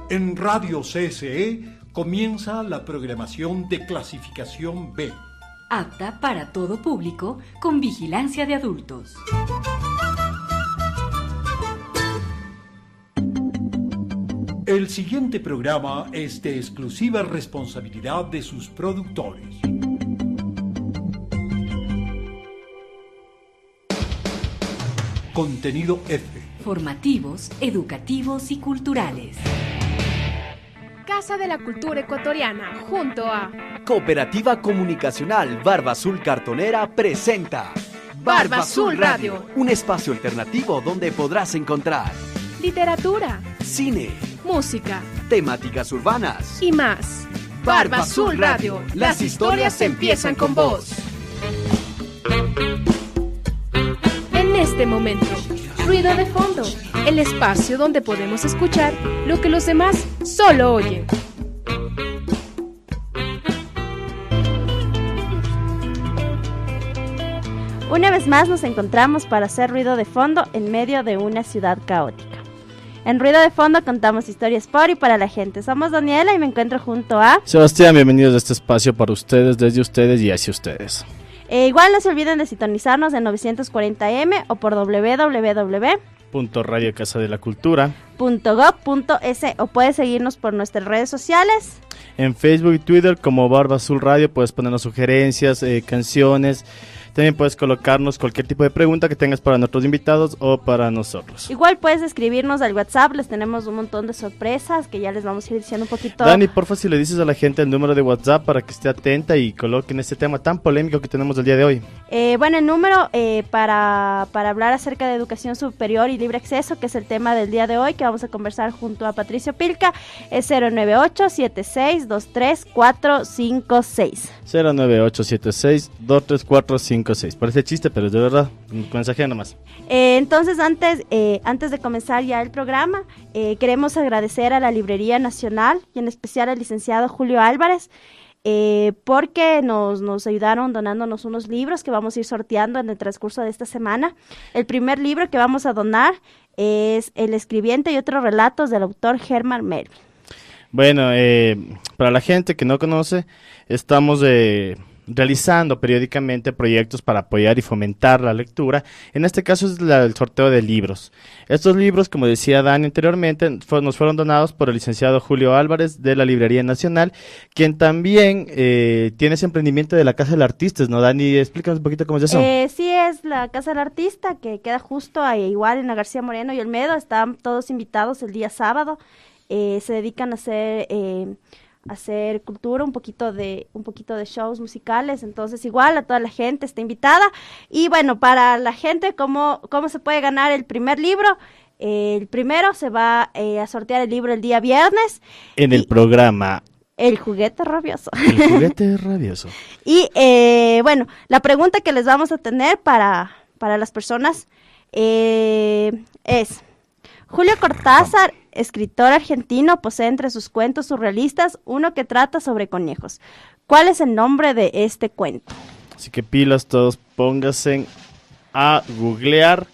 En Radio CSE comienza la programación de clasificación B. Apta para todo público, con vigilancia de adultos. El siguiente programa es de exclusiva responsabilidad de sus productores. Contenido F. Formativos, educativos y culturales. Casa de la Cultura Ecuatoriana, junto a Cooperativa Comunicacional Barba Azul Cartonera presenta Barba Azul Radio, un espacio alternativo donde podrás encontrar literatura, cine, música, temáticas urbanas y más. Barba Azul Radio, las historias empiezan con vos. En este momento, ruido de fondo, el espacio donde podemos escuchar lo que los demás solo oyen. Una vez más nos encontramos para hacer ruido de fondo en medio de una ciudad caótica. En Ruido de Fondo contamos historias por y para la gente. Somos Daniela y me encuentro junto a Sebastián. Bienvenidos a este espacio para ustedes, desde ustedes y hacia ustedes. Igual no se olviden de sintonizarnos en 940M o por www.radiocasadelacultura.gov.es o puedes seguirnos por nuestras redes sociales. En Facebook y Twitter como Barba Azul Radio. Puedes ponernos sugerencias, canciones. También puedes colocarnos cualquier tipo de pregunta que tengas para nuestros invitados o para nosotros. Igual puedes escribirnos al WhatsApp, les tenemos un montón de sorpresas que ya les vamos a ir diciendo un poquito. Dani, porfa, si le dices a la gente el número de WhatsApp para que esté atenta y coloquen este tema tan polémico que tenemos el día de hoy. Bueno, el número para hablar acerca de educación superior y libre acceso, que es el tema del día de hoy, que vamos a conversar junto a Patricio Pilca, es 098-76-23456. 098-76-23456. Parece chiste, pero es de verdad, un mensaje nomás. Entonces, antes de comenzar ya el programa, queremos agradecer a la Librería Nacional y en especial al licenciado Julio Álvarez, porque nos ayudaron donándonos unos libros que vamos a ir sorteando en el transcurso de esta semana. El primer libro que vamos a donar es El escribiente y otros relatos del autor Herman Melville. Bueno, para la gente que no conoce, estamos realizando periódicamente proyectos para apoyar y fomentar la lectura. En este caso es el sorteo de libros. Estos libros, como decía Dani anteriormente, nos fueron donados por el licenciado Julio Álvarez de la Librería Nacional, quien también tiene ese emprendimiento de la Casa del Artista, ¿no, Dani? Explícanos un poquito cómo es eso. Sí, es la Casa del Artista, que queda justo ahí, igual en la García Moreno y Olmedo. Están todos invitados el día sábado. Se dedican a hacer cultura, un poquito de shows musicales, entonces igual a toda la gente está invitada. Y bueno, para la gente, ¿cómo se puede ganar el primer libro? El primero se va a sortear el libro el día viernes. En el programa El Juguete Rabioso. El Juguete Rabioso. Y bueno, la pregunta que les vamos a tener para las personas es: Julio Cortázar, escritor argentino, posee entre sus cuentos surrealistas uno que trata sobre conejos. ¿Cuál es el nombre de este cuento? Así que pilas todos, pónganse a googlear.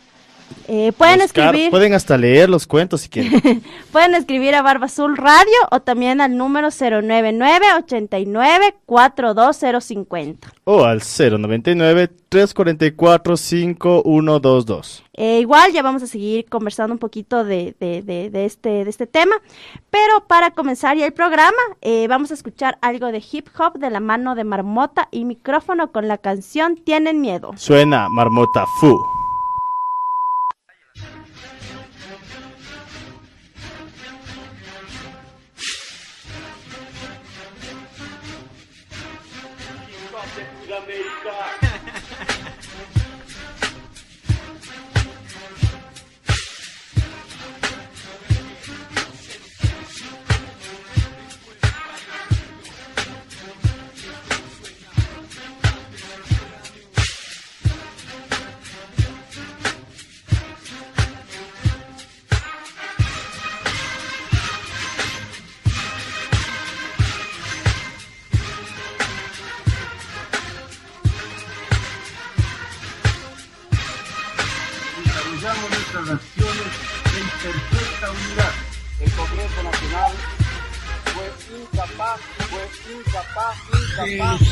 Pueden escribir. Pueden hasta leer los cuentos si quieren. Pueden escribir a Barba Azul Radio o también al número 099-89-42050. O al 099-344-5122. Igual ya vamos a seguir conversando un poquito de este tema, pero para comenzar ya el programa vamos a escuchar algo de hip hop de la mano de Marmota y Micrófono con la canción Tienen Miedo. Suena Marmota Fu. desarrollamos nuestras acciones en perfecta unidad. El Congreso Nacional fue incapaz.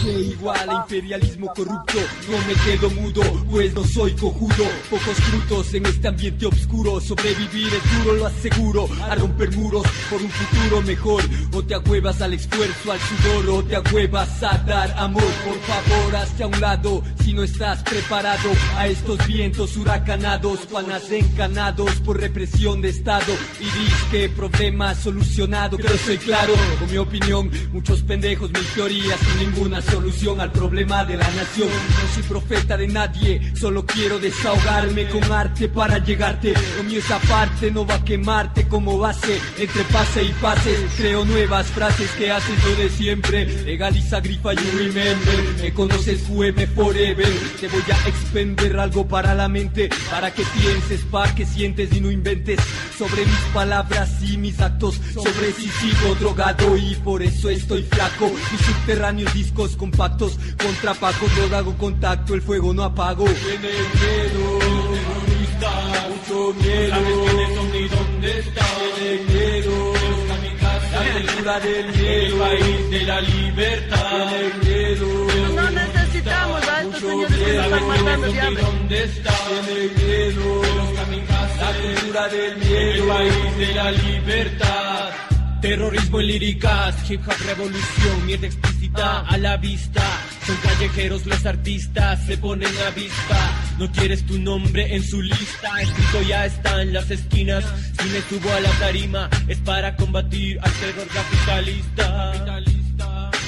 Igual a imperialismo corrupto, no me quedo mudo, pues no soy cojudo. Pocos frutos en este ambiente oscuro, sobrevivir es duro, lo aseguro. A romper muros por un futuro mejor, o te ahuevas al esfuerzo, al sudor, o te ahuevas a dar amor. Por favor, hazte a un lado, si no estás preparado a estos vientos huracanados, panas encanados por represión de Estado. Y disque problema solucionado, pero soy claro con mi opinión. Muchos pendejos, mil teorías sin ninguna solución al problema de la nación. No soy profeta de nadie, solo quiero desahogarme con arte para llegarte. Lo mío es aparte, no va a quemarte como base. Entre pase y pases, creo nuevas frases que hacen lo de siempre. Legaliza, grifa, you remember. Me conoces, QM forever. Te voy a expender algo para la mente, para que pienses, para que sientes y no inventes sobre mis palabras y mis actos, sobre si sigo drogado y por eso estoy flaco. Mis subterráneos discos compactos, contra Paco no hago contacto, el fuego no apago. Tiene miedo, terrorista, mucho miedo. ¿Sabes quiénes son ni dónde están? Tiene miedo, los kamikazes, la cultura del miedo, el país de la libertad. Tiene miedo, no necesitamos a estos señores que nos están matando de hambre. ¿Dónde está? Tiene miedo, los kamikazes, la cultura del miedo, el país de la libertad. Terrorismo en líricas, hip hop revolución, mierda explícita a la vista. Son callejeros los artistas, se ponen a vista. No quieres tu nombre en su lista, escrito ya está en las esquinas. Si me subo a la tarima es para combatir al terror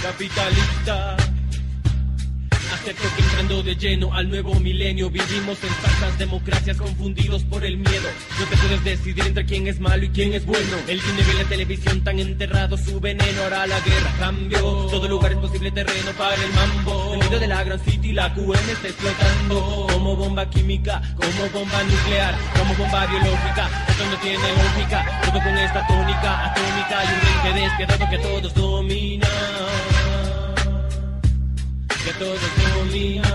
capitalista. Acepto que entrando de lleno al nuevo milenio vivimos en falsas democracias confundidos por el miedo. No te puedes decidir entre quién es malo y quién es bueno. El dinero y la televisión tan enterrado su veneno. Ahora la guerra cambió, todo lugar es posible terreno para el mambo. En medio de la gran city la QM está explotando como bomba química, como bomba nuclear, como bomba biológica. Esto no tiene lógica, todo con esta tónica atómica y un ente despiadado que todos dominan. Que todos dominan.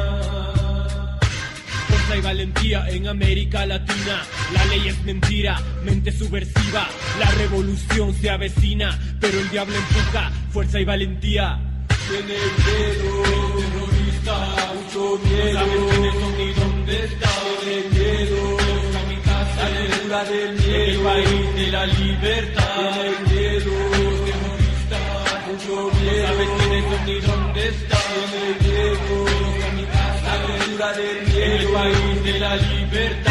Fuerza y valentía en América Latina. La ley es mentira, mente subversiva. La revolución se avecina, pero el diablo empuja. Fuerza y valentía. Tiene miedo, terrorista, mucho miedo. No sabes quiénes son ni dónde están. Tiene miedo, los kamikazes, la cultura del miedo, el país de la libertad. Tiene miedo, terrorista, mucho miedo. No sabes quiénes son ni dónde están. Tiene miedo, los kamikazes, la cultura del miedo, el país de la libertad.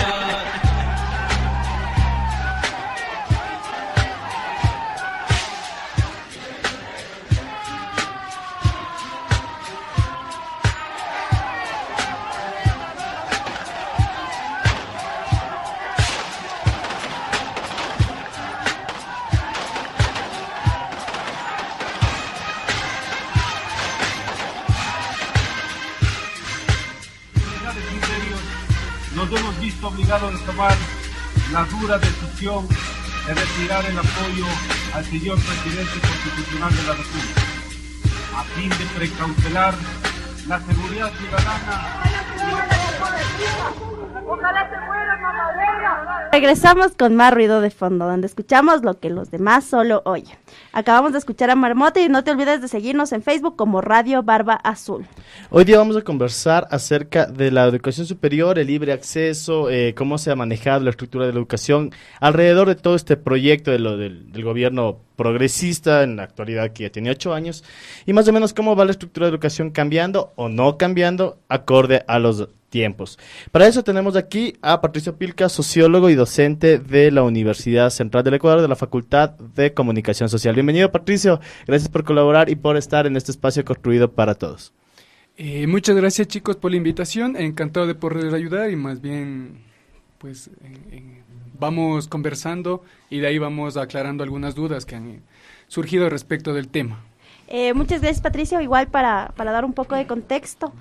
Nos hemos visto obligados a tomar la dura decisión de retirar el apoyo al señor presidente constitucional de la República, a fin de precautelar la seguridad ciudadana. ¡Ojalá se mueran, mamadera! Regresamos con más ruido de fondo, donde escuchamos lo que los demás solo oyen. Acabamos de escuchar a Marmota y no te olvides de seguirnos en Facebook como Radio Barba Azul. Hoy día vamos a conversar acerca de la educación superior, el libre acceso, cómo se ha manejado la estructura de la educación alrededor de todo este proyecto del gobierno progresista en la actualidad, que ya tiene 8 años, y más o menos cómo va la estructura de educación cambiando o no cambiando acorde a los tiempos. Para eso tenemos aquí a Patricio Pilca, sociólogo y docente de la Universidad Central del Ecuador, de la Facultad de Comunicación Social. Bienvenido, Patricio, gracias por colaborar y por estar en este espacio construido para todos. Muchas gracias, chicos, por la invitación, encantado de poder ayudar y más bien pues vamos conversando y de ahí vamos aclarando algunas dudas que han surgido respecto del tema. Muchas gracias, Patricio. Igual para dar un poco de contexto,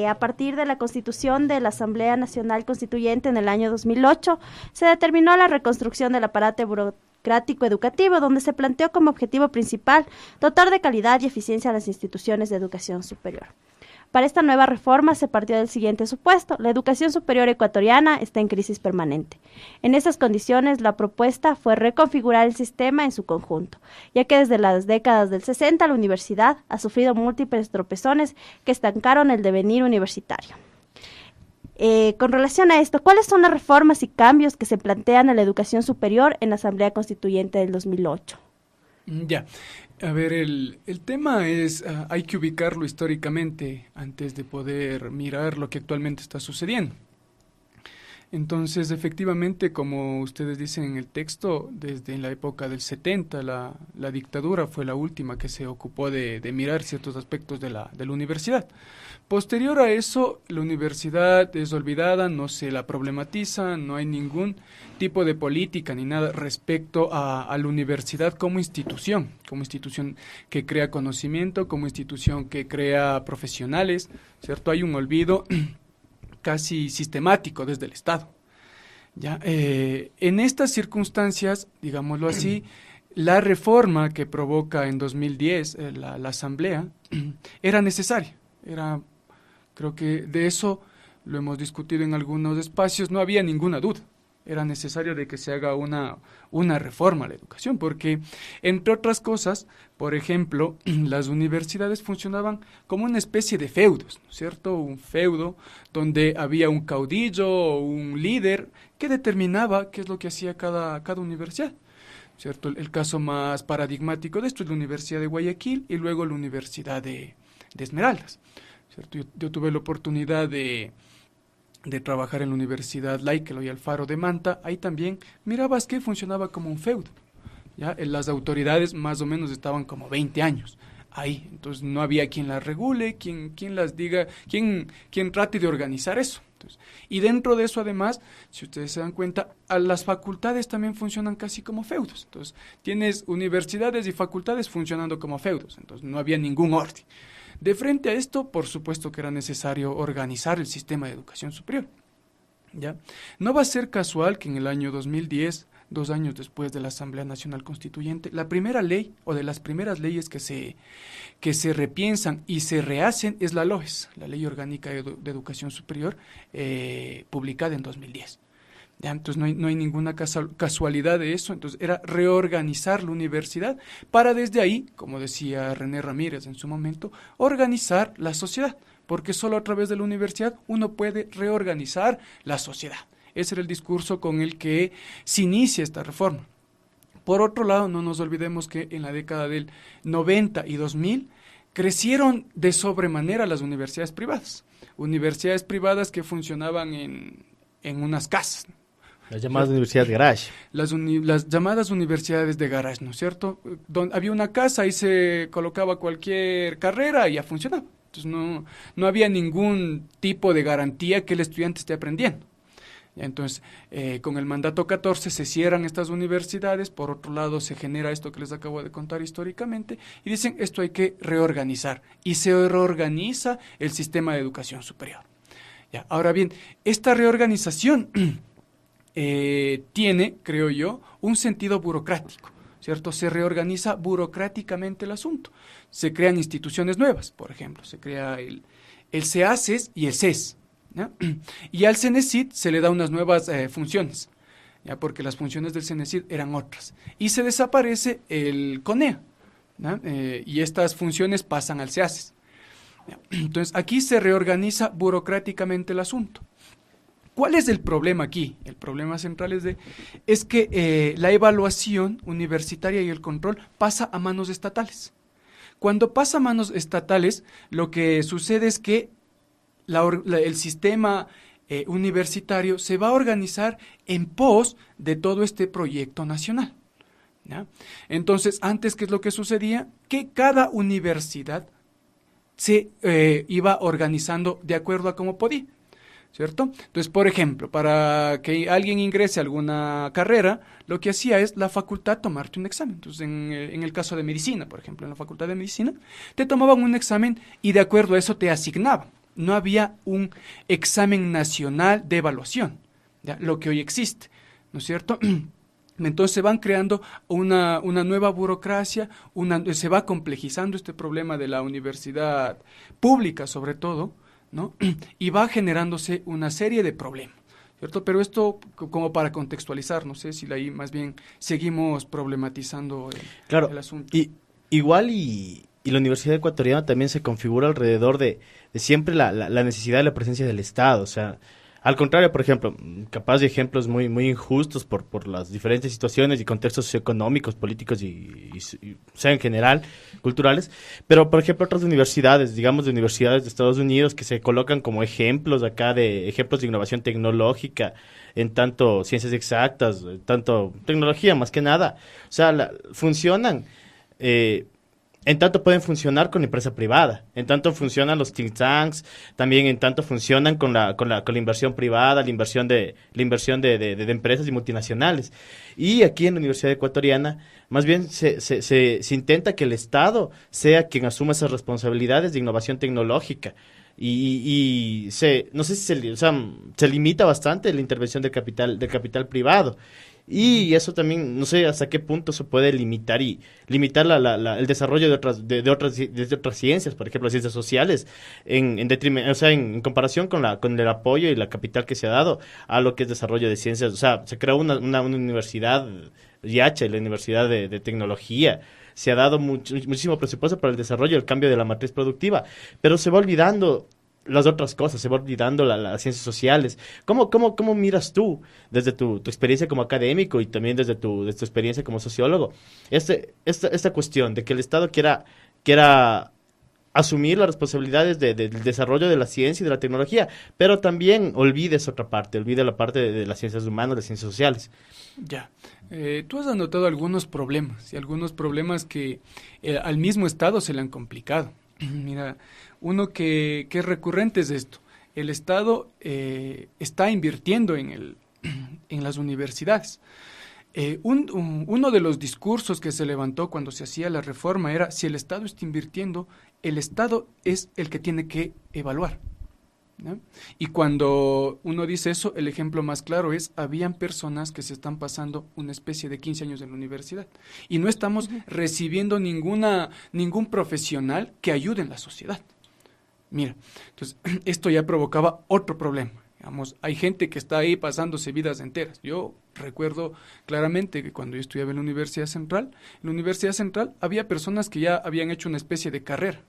a partir de la constitución de la Asamblea Nacional Constituyente en el año 2008, se determinó la reconstrucción del aparato burocrático educativo, donde se planteó como objetivo principal dotar de calidad y eficiencia a las instituciones de educación superior. Para esta nueva reforma se partió del siguiente supuesto: la educación superior ecuatoriana está en crisis permanente. En estas condiciones, la propuesta fue reconfigurar el sistema en su conjunto, ya que desde las décadas del 60 la universidad ha sufrido múltiples tropezones que estancaron el devenir universitario. Con relación a esto, ¿cuáles son las reformas y cambios que se plantean en la educación superior en la Asamblea Constituyente del 2008? Ya, a ver, el tema es, hay que ubicarlo históricamente antes de poder mirar lo que actualmente está sucediendo. Entonces, efectivamente, como ustedes dicen en el texto, desde la época del 70, la dictadura fue la última que se ocupó de mirar ciertos aspectos de la universidad. Posterior a eso, la universidad es olvidada, no se la problematiza, no hay ningún tipo de política ni nada respecto a la universidad como institución que crea conocimiento, como institución que crea profesionales, ¿cierto? Hay un olvido casi sistemático desde el Estado. ¿Ya? En estas circunstancias, digámoslo así, la reforma que provoca en 2010 la Asamblea era necesaria. Creo que de eso lo hemos discutido en algunos espacios, no había ninguna duda. Era necesario de que se haga una reforma a la educación, porque, entre otras cosas, por ejemplo, las universidades funcionaban como una especie de feudos, ¿no es cierto? Un feudo donde había un caudillo o un líder que determinaba qué es lo que hacía cada universidad, ¿cierto? El caso más paradigmático de esto es la Universidad de Guayaquil y luego la Universidad de Esmeraldas, ¿cierto? Yo tuve la oportunidad de trabajar en la Universidad Laica y Alfaro de Manta. Ahí también mirabas que funcionaba como un feudo, ¿ya? Las autoridades más o menos estaban como 20 años ahí, entonces no había quien las regule, quien las diga, quien trate de organizar eso. Entonces, y dentro de eso, además, si ustedes se dan cuenta, las facultades también funcionan casi como feudos. Entonces, tienes universidades y facultades funcionando como feudos, entonces no había ningún orden. De frente a esto, por supuesto que era necesario organizar el sistema de educación superior, ¿ya? No va a ser casual que en el año 2010, 2 años después de la Asamblea Nacional Constituyente, la primera ley o de las primeras leyes que se repiensan y se rehacen es la LOES, la Ley Orgánica de Educación Superior, publicada en 2010. ¿Ya? Entonces no hay ninguna casualidad de eso. Entonces era reorganizar la universidad para desde ahí, como decía René Ramírez en su momento, organizar la sociedad, porque solo a través de la universidad uno puede reorganizar la sociedad. Ese era el discurso con el que se inicia esta reforma. Por otro lado, no nos olvidemos que en la década del 90 y 2000 crecieron de sobremanera las universidades privadas que funcionaban en unas casas. Las llamadas universidades garage. Las llamadas universidades de garage, ¿no es cierto? Donde había una casa y se colocaba cualquier carrera y ya funcionaba. Entonces no había ningún tipo de garantía que el estudiante esté aprendiendo. Entonces, con el mandato 14 se cierran estas universidades, por otro lado se genera esto que les acabo de contar históricamente, y dicen esto hay que reorganizar, y se reorganiza el sistema de educación superior. Ya, ahora bien, esta reorganización tiene, creo yo, un sentido burocrático, ¿cierto? Se reorganiza burocráticamente el asunto. Se crean instituciones nuevas, por ejemplo, se crea el CEACES y el CES, ¿ya? Y al CENESID se le da unas nuevas funciones, ¿ya? Porque las funciones del CENESID eran otras. Y se desaparece el CONEA, ¿ya? Y estas funciones pasan al CEACES. ¿Ya? Entonces, aquí se reorganiza burocráticamente el asunto. ¿Cuál es el problema aquí? El problema central es que la evaluación universitaria y el control pasa a manos estatales. Cuando pasa a manos estatales, lo que sucede es que el sistema universitario se va a organizar en pos de todo este proyecto nacional, ¿ya? Entonces, antes, ¿qué es lo que sucedía? Que cada universidad se iba organizando de acuerdo a cómo podía, ¿cierto? Entonces, por ejemplo, para que alguien ingrese a alguna carrera, lo que hacía es la facultad tomarte un examen. Entonces, en el caso de medicina, por ejemplo, en la facultad de medicina, te tomaban un examen y de acuerdo a eso te asignaban. No había un examen nacional de evaluación, ¿ya? Lo que hoy existe, ¿no es cierto? Entonces se van creando una nueva burocracia, se va complejizando este problema de la universidad pública sobre todo, ¿no? Y va generándose una serie de problemas, ¿cierto? Pero esto como para contextualizar, no sé si ahí más bien seguimos problematizando el asunto. Y la Universidad Ecuatoriana también se configura alrededor de siempre la necesidad de la presencia del Estado, o sea, al contrario, por ejemplo, capaz de ejemplos muy injustos por las diferentes situaciones y contextos socioeconómicos, políticos y o sea, en general, culturales, pero por ejemplo otras universidades, digamos de universidades de Estados Unidos que se colocan como ejemplos acá de ejemplos de innovación tecnológica, en tanto ciencias exactas, tanto tecnología más que nada, o sea, funcionan, en tanto pueden funcionar con la empresa privada, en tanto funcionan los think tanks, también en tanto funcionan con la inversión privada, la inversión de empresas y multinacionales. Y aquí en la Universidad Ecuatoriana, más bien se intenta que el Estado sea quien asuma esas responsabilidades de innovación tecnológica. No sé si se limita bastante la intervención del capital privado. Y eso también, no sé hasta qué punto se puede limitar el desarrollo de otras ciencias, por ejemplo, ciencias sociales, en comparación con el apoyo y la capital que se ha dado a lo que es desarrollo de ciencias. O sea, se creó una universidad, IH, la Universidad de Tecnología. Se ha dado muchísimo presupuesto para el desarrollo y el cambio de la matriz productiva, pero se va olvidando las otras cosas, se va olvidando las ciencias sociales. ¿Cómo miras tú, desde tu experiencia como académico y también desde tu experiencia como sociólogo, esta cuestión de que el Estado quiera asumir las responsabilidades del desarrollo de la ciencia y de la tecnología, pero también olvide la parte de las ciencias humanas, de las ciencias sociales? Ya. Tú has anotado algunos problemas que al mismo Estado se le han complicado. Mira, uno que es recurrente es esto. El Estado está invirtiendo en las universidades. Uno de los discursos que se levantó cuando se hacía la reforma era: si el Estado está invirtiendo, el Estado es el que tiene que evaluar, ¿no? Y cuando uno dice eso, el ejemplo más claro es: habían personas que se están pasando una especie de 15 años en la universidad y no estamos recibiendo ningún profesional que ayude en la sociedad. Mira, entonces esto ya provocaba otro problema. Digamos, hay gente que está ahí pasándose vidas enteras. Yo recuerdo claramente que cuando yo estudiaba en la Universidad Central, había personas que ya habían hecho una especie de carrera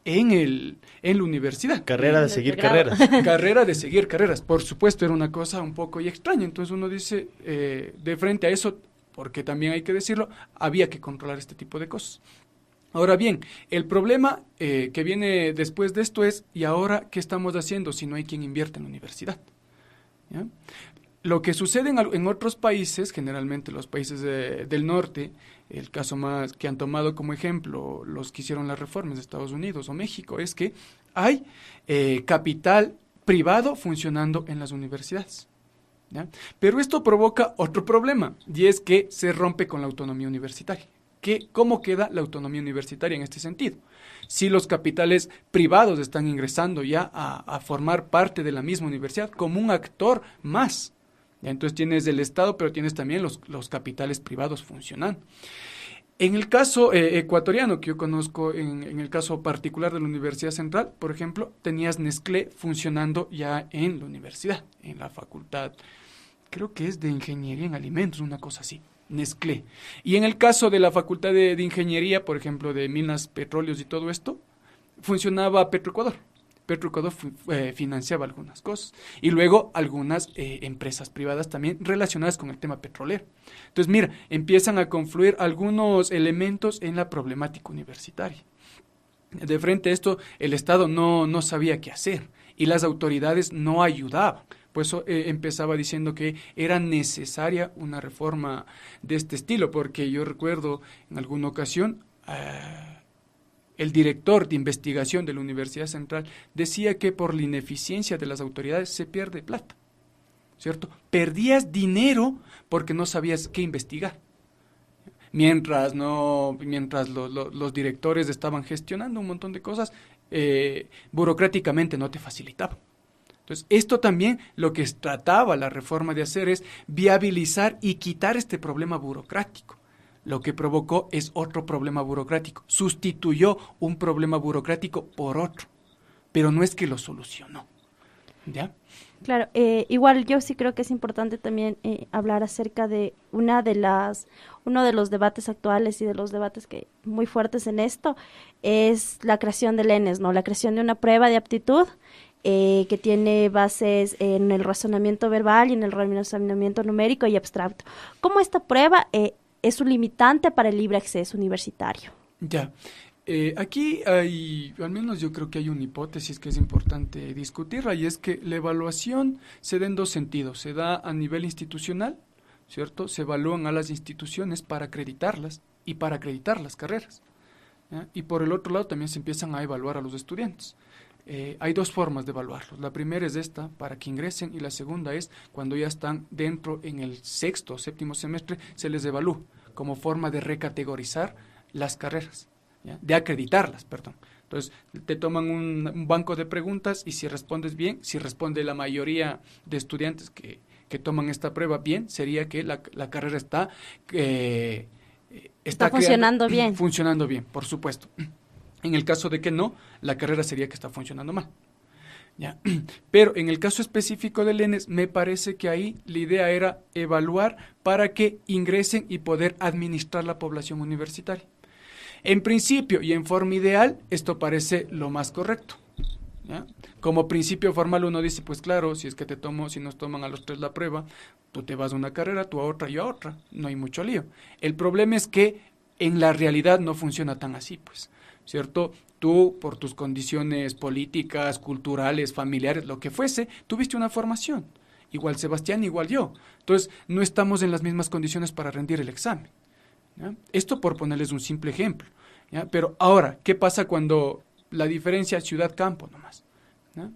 en la universidad. Carrera de seguir carreras. Carrera de seguir carreras. Por supuesto, era una cosa un poco extraña. Entonces uno dice, de frente a eso, porque también hay que decirlo, había que controlar este tipo de cosas. Ahora bien, el problema que viene después de esto es: ¿y ahora qué estamos haciendo si no hay quien invierte en la universidad? ¿Ya? Lo que sucede en otros países, generalmente los países del norte, el caso más que han tomado como ejemplo los que hicieron las reformas de Estados Unidos o México, es que hay capital privado funcionando en las universidades, ¿ya? Pero esto provoca otro problema, y es que se rompe con la autonomía universitaria. ¿Cómo queda la autonomía universitaria en este sentido? Si los capitales privados están ingresando ya a formar parte de la misma universidad como un actor más, ¿ya? Entonces tienes el Estado, pero tienes también los capitales privados funcionando. En el caso ecuatoriano que yo conozco, en el caso particular de la Universidad Central, por ejemplo, tenías Nestlé funcionando ya en la universidad, en la facultad, creo que es de Ingeniería en Alimentos, una cosa así. Nestlé. Y en el caso de la Facultad de Ingeniería, por ejemplo, de minas, petróleos y todo esto, funcionaba Petroecuador. Petroecuador financiaba algunas cosas. Y luego algunas empresas privadas también relacionadas con el tema petrolero. Entonces, mira, empiezan a confluir algunos elementos en la problemática universitaria. De frente a esto, el Estado no sabía qué hacer y las autoridades no ayudaban. Por eso empezaba diciendo que era necesaria una reforma de este estilo, porque yo recuerdo en alguna ocasión el director de investigación de la Universidad Central decía que por la ineficiencia de las autoridades se pierde plata, ¿cierto? Perdías dinero porque no sabías qué investigar. Mientras los directores estaban gestionando un montón de cosas, burocráticamente no te facilitaban. Entonces, esto también lo que trataba la reforma de hacer es viabilizar y quitar este problema burocrático. Lo que provocó es otro problema burocrático. Sustituyó un problema burocrático por otro, pero no es que lo solucionó. ¿Ya? Claro, igual yo sí creo que es importante también hablar acerca de uno de los debates actuales y de los debates que muy fuertes en esto, es la creación del ENES, ¿no? La creación de una prueba de aptitud que tiene bases en el razonamiento verbal y en el razonamiento numérico y abstracto. ¿Cómo esta prueba es un limitante para el libre acceso universitario? Ya. Aquí hay, al menos yo creo que hay una hipótesis que es importante discutirla, y es que la evaluación se da en dos sentidos. Se da a nivel institucional, ¿cierto? Se evalúan a las instituciones para acreditarlas y para acreditar las carreras, ¿ya? Y por el otro lado también se empiezan a evaluar a los estudiantes. Hay dos formas de evaluarlos. La primera es esta, para que ingresen, y la segunda es cuando ya están dentro en el sexto o séptimo semestre, se les evalúa como forma de recategorizar las carreras, ¿ya? De acreditarlas, perdón. Entonces, te toman un banco de preguntas y si respondes bien, si responde la mayoría de estudiantes que toman esta prueba bien, sería que la carrera está funcionando bien. Funcionando bien, por supuesto. En el caso de que no, la carrera sería que está funcionando mal. ¿Ya? Pero en el caso específico del ENES, me parece que ahí la idea era evaluar para que ingresen y poder administrar la población universitaria. En principio y en forma ideal, esto parece lo más correcto, ¿ya? Como principio formal uno dice, pues claro, si nos toman a los tres la prueba, tú te vas a una carrera, tú a otra, yo a otra, no hay mucho lío. El problema es que en la realidad no funciona tan así, pues, ¿cierto? Tú, por tus condiciones políticas, culturales, familiares, lo que fuese, tuviste una formación. Igual Sebastián, igual yo. Entonces, no estamos en las mismas condiciones para rendir el examen, ¿ya? Esto por ponerles un simple ejemplo, ¿ya? Pero ahora, ¿qué pasa cuando la diferencia es ciudad-campo nomás? ¿Ya?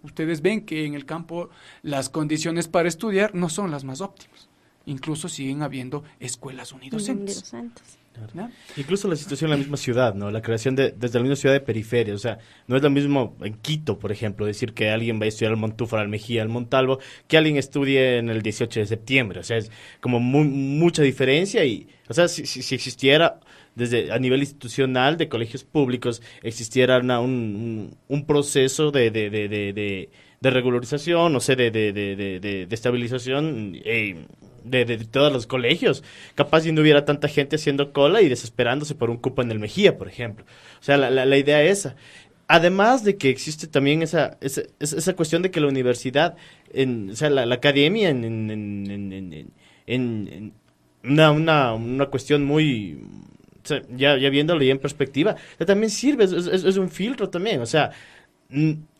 Ustedes ven que en el campo las condiciones para estudiar no son las más óptimas. Incluso siguen habiendo escuelas unidocentes. Claro. Incluso la situación en la misma ciudad, ¿no? La creación desde la misma ciudad de periferia, o sea, no es lo mismo en Quito, por ejemplo, decir que alguien va a estudiar al Montúfar, al Mejía, al Montalvo, que alguien estudie en el 18 de septiembre, o sea, es como mucha diferencia y, o sea, si existiera desde a nivel institucional de colegios públicos, existiera un proceso de regularización, no sé, de estabilización de todos los colegios, capaz si no hubiera tanta gente haciendo cola y desesperándose por un cupo en el Mejía, por ejemplo. O sea, la idea es esa. Además de que existe también esa cuestión de que la universidad, o sea, la academia en una cuestión muy, o sea, ya viéndolo ya en perspectiva, también sirve, es un filtro también, o sea,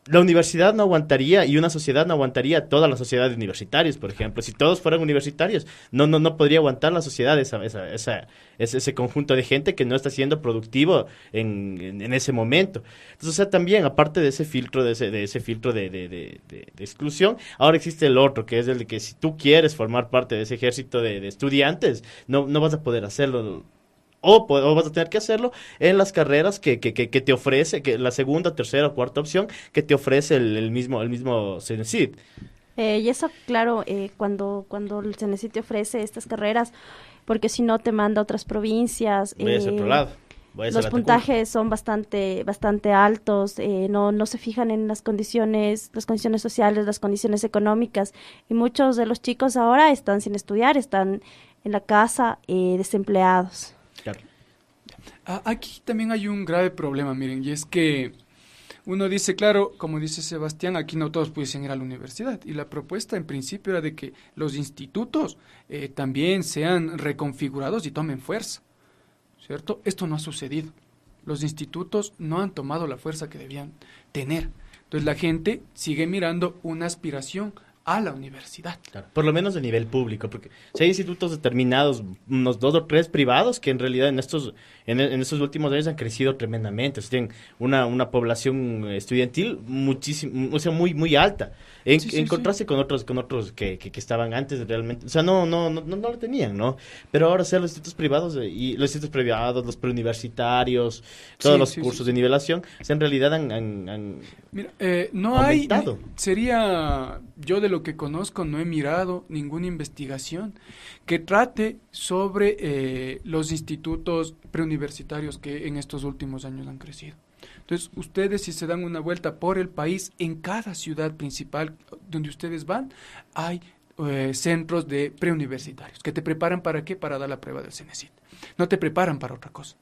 la universidad no aguantaría y una sociedad no aguantaría todas las sociedades universitarias, por ejemplo. Si todos fueran universitarios, no podría aguantar la sociedad ese conjunto de gente que no está siendo productivo en ese momento. Entonces, o sea, también, aparte de ese filtro, de ese filtro de exclusión, ahora existe el otro, que es el de que si tú quieres formar parte de ese ejército de estudiantes, no vas a poder hacerlo. O vas a tener que hacerlo en las carreras que te ofrece, que la segunda, tercera o cuarta opción que te ofrece el mismo CENESID. Y eso, claro, cuando el CENESID te ofrece estas carreras, porque si no te manda a otras provincias. Voy a ese otro lado. Los puntajes son bastante altos, no se fijan en las condiciones sociales, las condiciones económicas, y muchos de los chicos ahora están sin estudiar, están en la casa desempleados. Claro. Aquí también hay un grave problema, miren, y es que uno dice, claro, como dice Sebastián, aquí no todos pudiesen ir a la universidad, y la propuesta en principio era de que los institutos también sean reconfigurados y tomen fuerza, ¿cierto? Esto no ha sucedido. Los institutos no han tomado la fuerza que debían tener. Entonces la gente sigue mirando una aspiración a la universidad. Claro, por lo menos de nivel público, porque si hay institutos determinados, unos 2 o 3 privados, que en realidad en estos últimos años han crecido tremendamente, o sea, tienen una población estudiantil muchísimo, o sea, muy alta, en contraste con otros que estaban antes realmente, o sea, no lo tenían, ¿no? Pero ahora, o sea, los institutos privados, los preuniversitarios, todos los cursos de nivelación, o sea, en realidad han Mira, no aumentado. Yo de lo que conozco no he mirado ninguna investigación que trate sobre los institutos preuniversitarios que en estos últimos años han crecido. Entonces, ustedes si se dan una vuelta por el país, en cada ciudad principal donde ustedes van, hay centros de preuniversitarios que te preparan ¿para qué? Para dar la prueba del CENESID. No te preparan para otra cosa,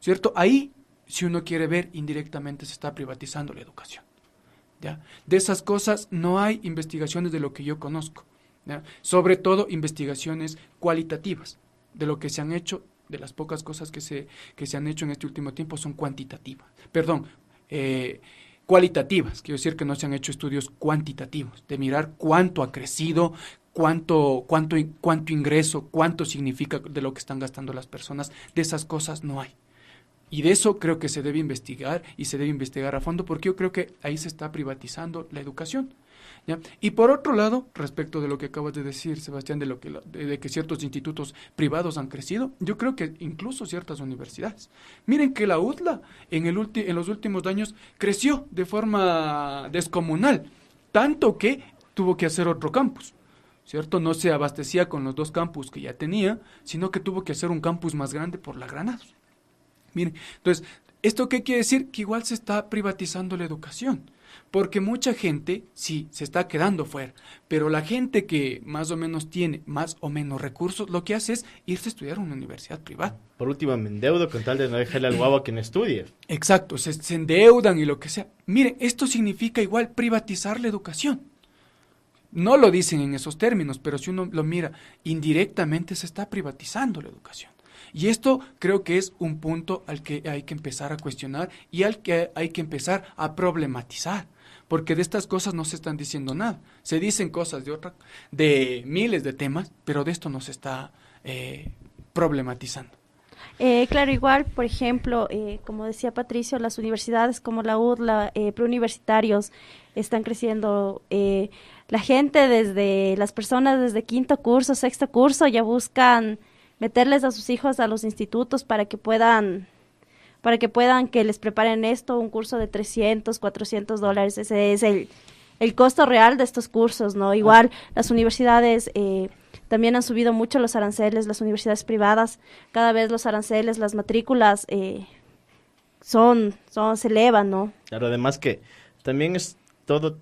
¿cierto? Ahí, si uno quiere ver, indirectamente se está privatizando la educación. ¿Ya? De esas cosas no hay investigaciones de lo que yo conozco, ¿ya? Sobre todo investigaciones cualitativas. De lo que se han hecho, de las pocas cosas que se han hecho en este último tiempo son cualitativas, quiero decir que no se han hecho estudios cuantitativos, de mirar cuánto ha crecido, cuánto ingreso, cuánto significa de lo que están gastando las personas. De esas cosas no hay. Y de eso creo que se debe investigar, y se debe investigar a fondo, porque yo creo que ahí se está privatizando la educación, ¿ya? Y por otro lado, respecto de lo que acabas de decir, Sebastián, de que ciertos institutos privados han crecido, yo creo que incluso ciertas universidades. Miren que la UDLA en los últimos años creció de forma descomunal, tanto que tuvo que hacer otro campus, ¿cierto? No se abastecía con los 2 campus que ya tenía, sino que tuvo que hacer un campus más grande por la Granados. Miren, entonces, ¿esto qué quiere decir? Que igual se está privatizando la educación, porque mucha gente, sí, se está quedando fuera, pero la gente que más o menos tiene más o menos recursos, lo que hace es irse a estudiar a una universidad privada. Por último, me endeudo con tal de no dejarle al guagua que no estudie. Exacto, se endeudan y lo que sea. Miren, esto significa igual privatizar la educación. No lo dicen en esos términos, pero si uno lo mira, indirectamente se está privatizando la educación. Y esto creo que es un punto al que hay que empezar a cuestionar y al que hay que empezar a problematizar, porque de estas cosas no se están diciendo nada. Se dicen cosas de miles de temas, pero de esto no se está problematizando. Claro, igual, por ejemplo, como decía Patricio, las universidades como la UDLA, preuniversitarios, están creciendo. Las personas desde 5º curso, 6º curso ya buscan meterles a sus hijos a los institutos para que puedan que les preparen esto, un curso de $300, $400, ese es el costo real de estos cursos, ¿no? Igual las universidades también han subido mucho los aranceles, las universidades privadas, cada vez los aranceles, las matrículas se elevan, ¿no? Claro, además que también es toda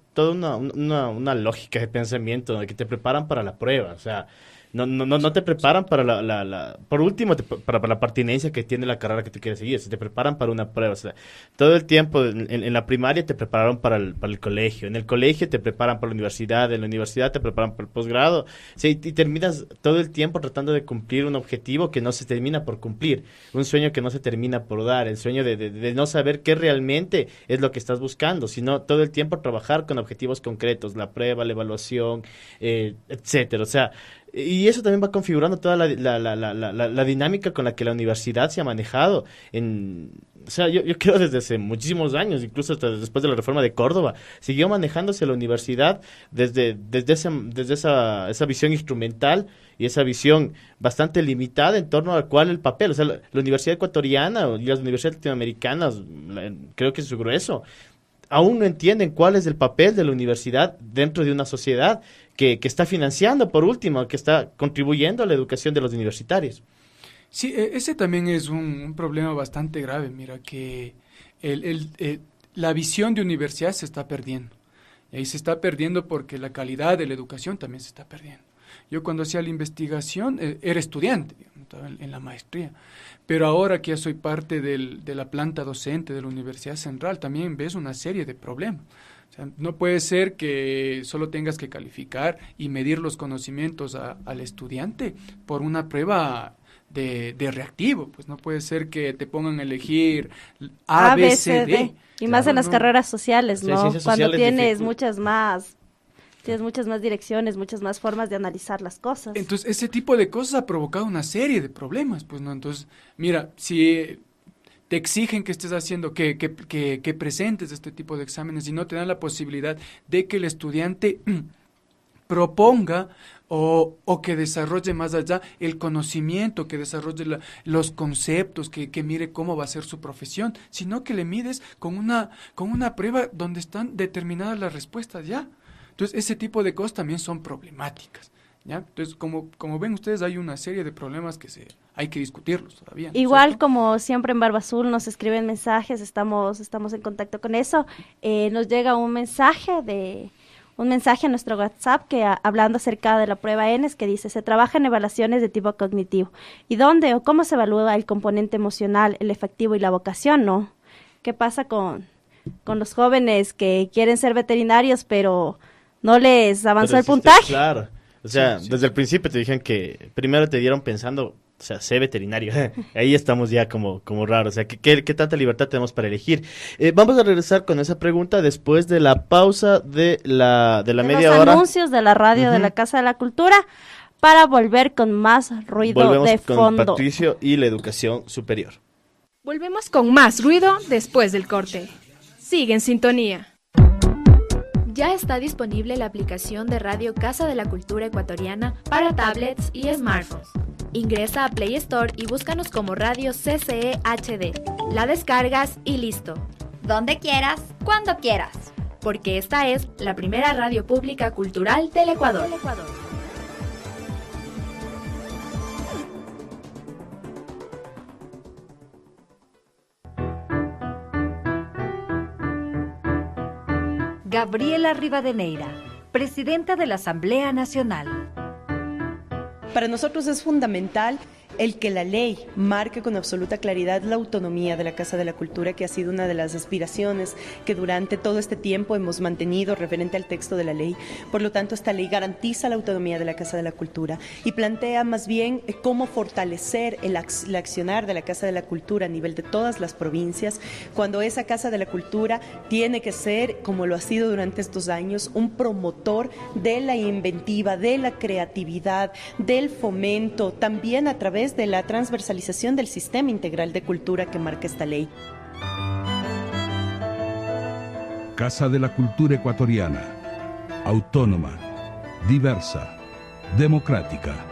una lógica de pensamiento que te preparan para la prueba, o sea, no te preparan para por último, para la pertinencia que tiene la carrera que tú quieres seguir, te preparan para una prueba, o sea, todo el tiempo en la primaria te prepararon para el colegio, en el colegio te preparan para la universidad, en la universidad te preparan para el posgrado, o sea, y terminas todo el tiempo tratando de cumplir un objetivo que no se termina por cumplir, un sueño que no se termina por dar, el sueño de no saber qué realmente es lo que estás buscando, sino todo el tiempo trabajar con objetivos concretos, la prueba, la evaluación, etcétera, o sea, y eso también va configurando toda la dinámica con la que la universidad se ha manejado. O sea, yo creo desde hace muchísimos años, incluso hasta después de la reforma de Córdoba, siguió manejándose la universidad desde esa visión instrumental y esa visión bastante limitada en torno al cual el papel, o sea, la universidad ecuatoriana y las universidades latinoamericanas, creo que es su grueso, aún no entienden cuál es el papel de la universidad dentro de una sociedad que está financiando, por último, que está contribuyendo a la educación de los universitarios. Sí, ese también es un problema bastante grave. Mira, que la visión de universidad se está perdiendo. Y ahí se está perdiendo porque la calidad de la educación también se está perdiendo. Yo cuando hacía la investigación era estudiante, estaba en la maestría, pero ahora que ya soy parte de la planta docente de la Universidad Central, también ves una serie de problemas. O sea, no puede ser que solo tengas que calificar y medir los conocimientos al estudiante por una prueba de reactivo. Pues no puede ser que te pongan a elegir A, B, C, D. Y más en las carreras sociales, ¿no? Sí, cuando tienes muchas más Tienes muchas más direcciones, muchas más formas de analizar las cosas. Entonces, ese tipo de cosas ha provocado una serie de problemas, pues, ¿no? Entonces, mira, si te exigen que estés haciendo, que presentes este tipo de exámenes y no te dan la posibilidad de que el estudiante proponga o que desarrolle más allá el conocimiento, que desarrolle los conceptos, que mire cómo va a ser su profesión, sino que le mides con una prueba donde están determinadas las respuestas ya. Entonces, ese tipo de cosas también son problemáticas, ¿ya? Entonces, como ven ustedes, hay una serie de problemas que hay que discutirlos todavía, ¿no? Igual, ¿cierto? como siempre en Barba Azul nos escriben mensajes, estamos en contacto con eso. Nos llega un mensaje a nuestro WhatsApp hablando acerca de la prueba ENES, que dice: se trabaja en evaluaciones de tipo cognitivo. ¿Y dónde o cómo se evalúa el componente emocional, el efectivo y la vocación? ¿No? ¿Qué pasa con los jóvenes que quieren ser veterinarios, pero no les avanzó el puntaje? Claro, o sea, Sí. desde el principio te dijeron que primero te dieron pensando, o sea, sé veterinario. Ahí estamos ya como raro. O sea, ¿qué tanta libertad tenemos para elegir? Vamos a regresar con esa pregunta después de la pausa de la media los hora. Anuncios de la radio de la Casa de la Cultura, para volver con más ruido Volvemos de con fondo. Patricio y la educación superior. Volvemos con más ruido después del corte. Sigue en sintonía. Ya está disponible la aplicación de Radio Casa de la Cultura Ecuatoriana para tablets y smartphones. Ingresa a Play Store y búscanos como Radio CCE HD. La descargas y listo. Donde quieras, cuando quieras. Porque esta es la primera radio pública cultural del Ecuador. Gabriela Rivadeneira, presidenta de la Asamblea Nacional. Para nosotros es fundamental el que la ley marque con absoluta claridad la autonomía de la Casa de la Cultura, que ha sido una de las aspiraciones que durante todo este tiempo hemos mantenido referente al texto de la ley. Por lo tanto, esta ley garantiza la autonomía de la Casa de la Cultura y plantea más bien cómo fortalecer el accionar de la Casa de la Cultura a nivel de todas las provincias, cuando esa Casa de la Cultura tiene que ser, como lo ha sido durante estos años, un promotor de la inventiva, de la creatividad, del fomento, también a través de la transversalización del sistema integral de cultura que marca esta ley. Casa de la Cultura Ecuatoriana, autónoma, diversa, democrática.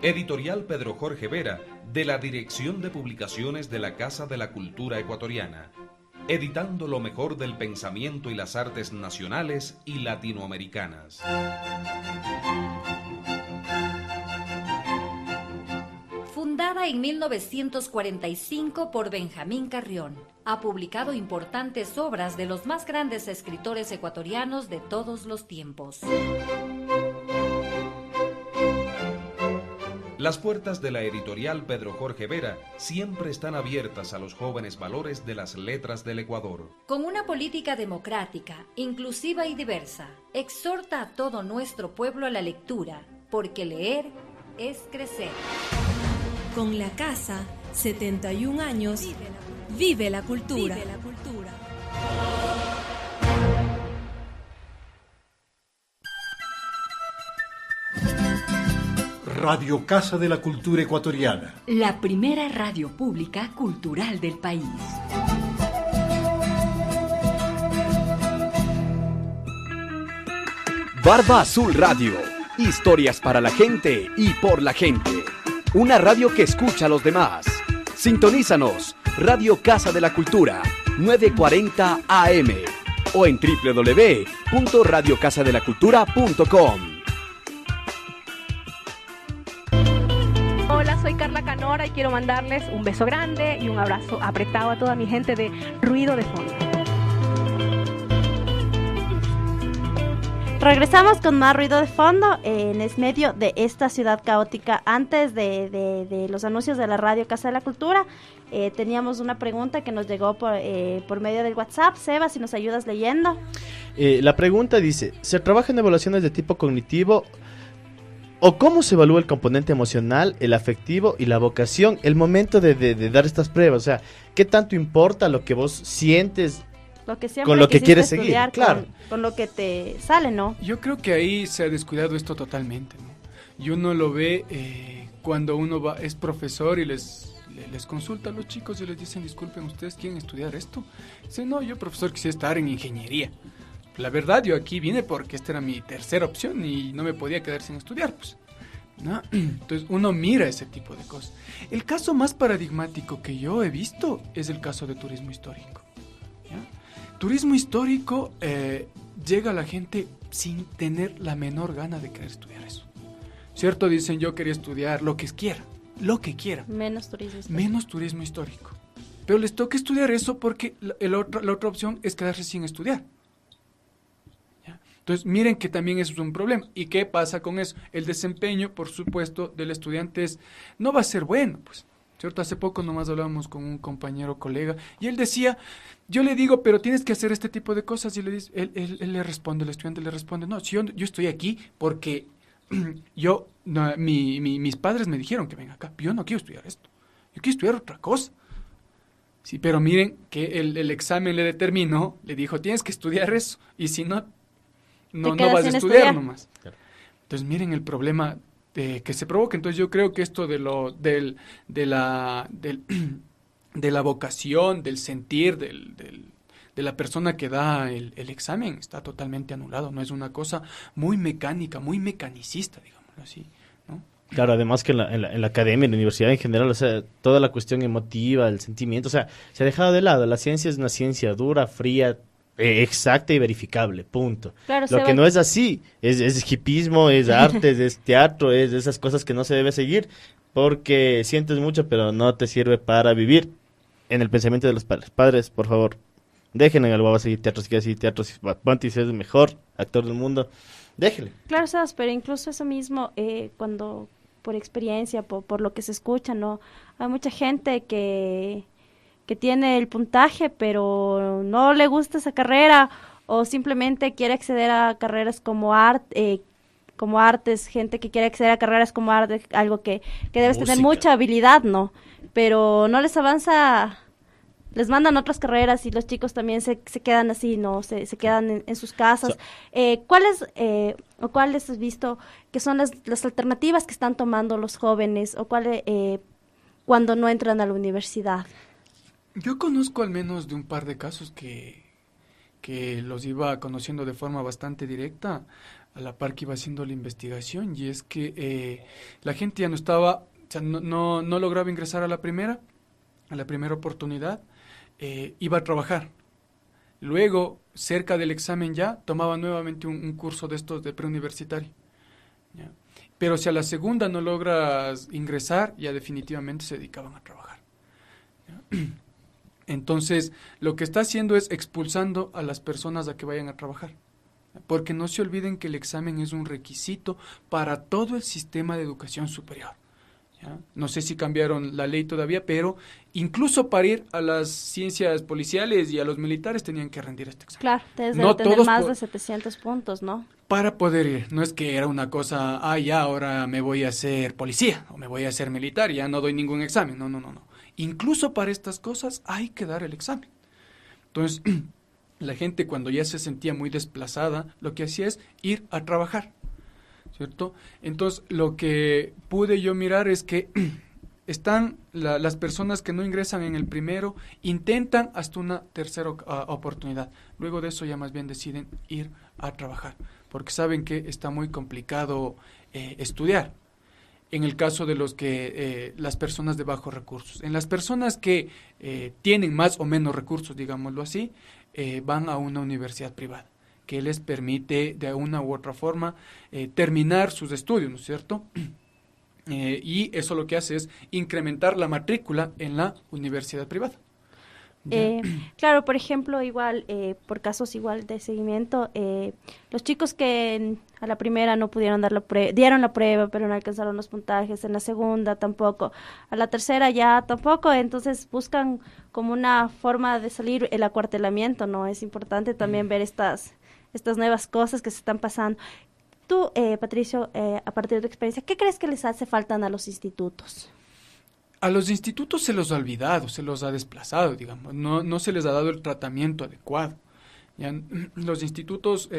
Editorial Pedro Jorge Vera, de la Dirección de Publicaciones de la Casa de la Cultura Ecuatoriana, editando lo mejor del pensamiento y las artes nacionales y latinoamericanas. Fundada en 1945 por Benjamín Carrión, ha publicado importantes obras de los más grandes escritores ecuatorianos de todos los tiempos. Las puertas de la editorial Pedro Jorge Vera siempre están abiertas a los jóvenes valores de las letras del Ecuador. Con una política democrática, inclusiva y diversa, exhorta a todo nuestro pueblo a la lectura, porque leer es crecer. Con la casa, 71 años, vive la cultura. Radio Casa de la Cultura Ecuatoriana. La primera radio pública cultural del país. Barba Azul Radio. Historias para la gente y por la gente. Una radio que escucha a los demás. Sintonízanos. Radio Casa de la Cultura, 940 AM. O en www.radiocasadelacultura.com. Hola, soy Carla Canora y quiero mandarles un beso grande y un abrazo apretado a toda mi gente de Ruido de Fondo. Regresamos con más ruido de fondo en medio de esta ciudad caótica. Antes de los anuncios de la radio Casa de la Cultura, teníamos una pregunta que nos llegó por medio del WhatsApp. Seba, si nos ayudas leyendo. La pregunta dice, ¿se trabaja en evaluaciones de tipo cognitivo o cómo se evalúa el componente emocional, el afectivo y la vocación, el momento de dar estas pruebas. O sea, ¿qué tanto importa lo que vos sientes con lo que quieres seguir? Claro. Con lo que te sale, ¿no? Yo creo que ahí se ha descuidado esto totalmente, ¿no? Y uno lo ve cuando uno es profesor y les consulta a los chicos y les dicen, disculpen, ¿ustedes quieren estudiar esto? Dicen, no, yo profesor quisiera estar en ingeniería. La verdad, yo aquí vine porque esta era mi tercera opción y no me podía quedar sin estudiar, pues, ¿no? Entonces uno mira ese tipo de cosas. El caso más paradigmático que yo he visto es el caso de turismo histórico, ¿ya? Turismo histórico, llega a la gente sin tener la menor gana de querer estudiar eso, ¿cierto? Dicen, yo quería estudiar lo que quiera. Menos turismo histórico. Menos turismo histórico. Pero les toca estudiar eso porque la otra opción es quedarse sin estudiar. ¿Ya? Entonces, miren que también eso es un problema. ¿Y qué pasa con eso? El desempeño, por supuesto, del estudiante no va a ser bueno, pues. ¿Cierto? Hace poco nomás hablábamos con un compañero, colega, y él decía, yo le digo, pero tienes que hacer este tipo de cosas, y él le responde, el estudiante le responde, no, si yo estoy aquí porque mis padres me dijeron que venga acá, yo no quiero estudiar esto, yo quiero estudiar otra cosa. Sí, pero miren que el examen le determinó, le dijo, tienes que estudiar eso, y si no vas a estudiar nomás. Claro. Entonces miren el problema que se provoca. Entonces yo creo que esto de la vocación, del sentir, de la persona que da el examen está totalmente anulado. No es una cosa muy mecánica, muy mecanicista, digámoslo así, ¿no? Claro, además que en la academia, en la universidad en general, o sea, toda la cuestión emotiva, el sentimiento, o sea, se ha dejado de lado. La ciencia es una ciencia dura, fría, exacta y verificable, punto. Claro, lo que no es así, es hipismo, es arte, es teatro, es esas cosas que no se debe seguir, porque sientes mucho, pero no te sirve para vivir en el pensamiento de los padres. Padres, por favor, dejen al guau a seguir teatro, si quiere seguir teatro, si Pontis es el mejor actor del mundo, déjele. Claro, Sebas, pero incluso eso mismo, cuando por experiencia, por lo que se escucha, ¿no? Hay mucha gente que tiene el puntaje, pero no le gusta esa carrera, o simplemente quiere acceder a carreras como artes, gente que quiere acceder a carreras como arte, algo que debes tener mucha habilidad, ¿no? Pero no les avanza, les mandan otras carreras y los chicos también se quedan así, ¿no? Se quedan en sus casas. ¿Cuáles has visto que son las alternativas que están tomando los jóvenes, o cuando no entran a la universidad? Yo conozco al menos de un par de casos que los iba conociendo de forma bastante directa a la par que iba haciendo la investigación, y es que la gente ya no estaba, o sea, no lograba ingresar a la primera oportunidad, iba a trabajar. Luego, cerca del examen ya, tomaba nuevamente un curso de estos de preuniversitario. ¿Ya? Pero si a la segunda no logras ingresar, ya definitivamente se dedicaban a trabajar. ¿Ya? Entonces, lo que está haciendo es expulsando a las personas a que vayan a trabajar. Porque no se olviden que el examen es un requisito para todo el sistema de educación superior. ¿Ya? No sé si cambiaron la ley todavía, pero incluso para ir a las ciencias policiales y a los militares tenían que rendir este examen. Claro, deben tener más de 700 puntos, ¿no? Para poder ir. No es que era una cosa, ya ahora me voy a hacer policía o me voy a hacer militar y ya no doy ningún examen. No. Incluso para estas cosas hay que dar el examen. Entonces, la gente cuando ya se sentía muy desplazada, lo que hacía es ir a trabajar, ¿cierto? Entonces, lo que pude yo mirar es que están las personas que no ingresan en el primero, intentan hasta una tercera oportunidad. Luego de eso ya más bien deciden ir a trabajar, porque saben que está muy complicado estudiar. En el caso de las personas de bajos recursos. En las personas que tienen más o menos recursos, digámoslo así, van a una universidad privada, que les permite de una u otra forma terminar sus estudios, ¿no es cierto? Y eso lo que hace es incrementar la matrícula en la universidad privada. Claro, por ejemplo, igual, por casos igual de seguimiento, los chicos que a la primera no pudieron dar dieron la prueba, pero no alcanzaron los puntajes, en la segunda tampoco, a la tercera ya tampoco, entonces buscan como una forma de salir el acuartelamiento, ¿no? Es importante también ver estas nuevas cosas que se están pasando. Tú, Patricio, a partir de tu experiencia, ¿qué crees que les hace falta a los institutos? A los institutos se los ha olvidado, se los ha desplazado, digamos, no se les ha dado el tratamiento adecuado. ¿Ya? Los institutos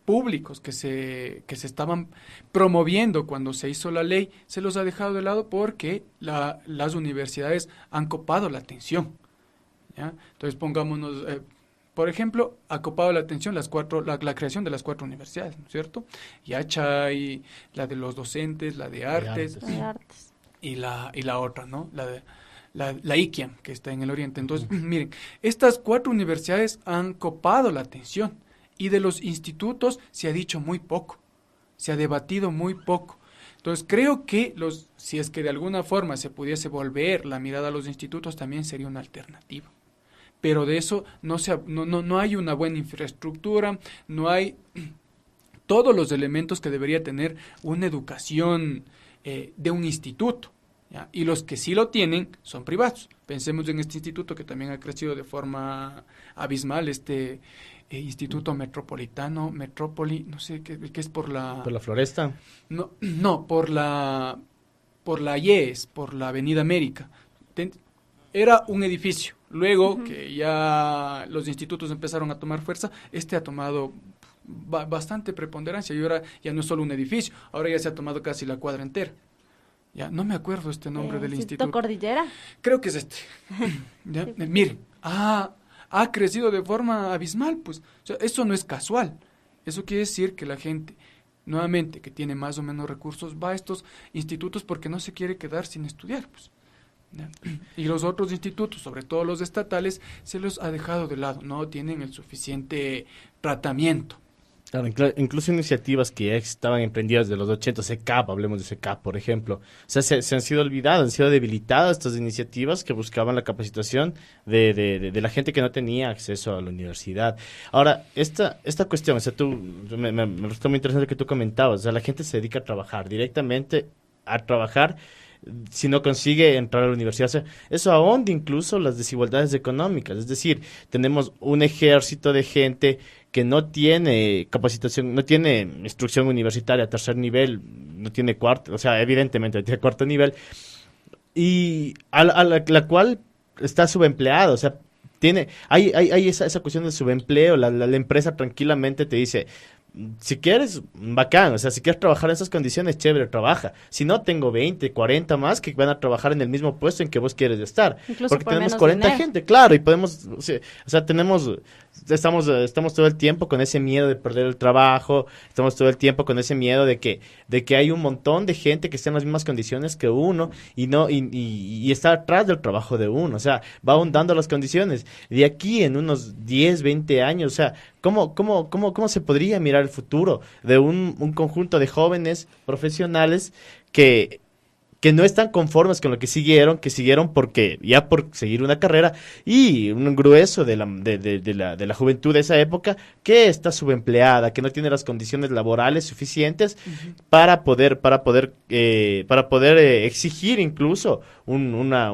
públicos que se estaban promoviendo cuando se hizo la ley, se los ha dejado de lado porque las universidades han copado la atención. ¿Ya? Entonces pongámonos, por ejemplo, ha copado la atención la creación de las 4 universidades, ¿no es cierto? Yachay, la de los docentes, la de artes. Y la otra, ¿no? La ICIAM, que está en el oriente. Entonces, miren, estas 4 universidades han copado la atención y de los institutos se ha dicho muy poco, se ha debatido muy poco. Entonces, creo que si es que de alguna forma se pudiese volver la mirada a los institutos, también sería una alternativa. Pero de eso no hay una buena infraestructura, no hay todos los elementos que debería tener una educación de un instituto. ¿Ya? Y los que sí lo tienen son privados. Pensemos en este instituto que también ha crecido de forma abismal, Instituto Metropolitano, no sé qué es por la... ¿Por la Floresta? No, por la IES, por la Avenida América. Era un edificio. Luego que ya los institutos empezaron a tomar fuerza, ha tomado bastante preponderancia y ahora ya no es solo un edificio, ahora ya se ha tomado casi la cuadra entera. Ya, no me acuerdo nombre del instituto. ¿Cordillera? Creo que es ¿Ya? Miren, ha crecido de forma abismal, pues. O sea, eso no es casual. Eso quiere decir que la gente, nuevamente, que tiene más o menos recursos, va a estos institutos porque no se quiere quedar sin estudiar, pues. ¿Ya? Y los otros institutos, sobre todo los estatales, se los ha dejado de lado, no tienen el suficiente tratamiento. Claro, incluso iniciativas que ya estaban emprendidas de los 80, SECAP, hablemos de SECAP, por ejemplo. O sea, se han sido olvidadas, han sido debilitadas estas iniciativas que buscaban la capacitación de la gente que no tenía acceso a la universidad. Ahora, esta cuestión, o sea, me resultó muy interesante que tú comentabas, o sea, la gente se dedica a trabajar, directamente a trabajar, si no consigue entrar a la universidad. O sea, eso ahonda incluso las desigualdades económicas. Es decir, tenemos un ejército de gente que no tiene capacitación, no tiene instrucción universitaria, 3er nivel, no tiene cuarto, o sea, evidentemente tiene 4º nivel, y a la cual está subempleada, o sea, hay esa cuestión de subempleo, la empresa tranquilamente te dice, si quieres, bacán, o sea, si quieres trabajar en esas condiciones, chévere, trabaja. Si no, tengo 20, 40 más que van a trabajar en el mismo puesto en que vos quieres estar. Incluso porque por tenemos 40 dinero. gente, claro, y podemos, o sea, estamos todo el tiempo con ese miedo de perder el trabajo, estamos todo el tiempo con ese miedo de que hay un montón de gente que está en las mismas condiciones que uno y está atrás del trabajo de uno, o sea, va ahondando las condiciones. De aquí en unos 10, 20 años, o sea, ¿cómo se podría mirar el futuro de un conjunto de jóvenes profesionales que no están conformes con lo que siguieron porque ya por seguir una carrera, y un grueso de la juventud de esa época que está subempleada, que no tiene las condiciones laborales suficientes para poder exigir incluso una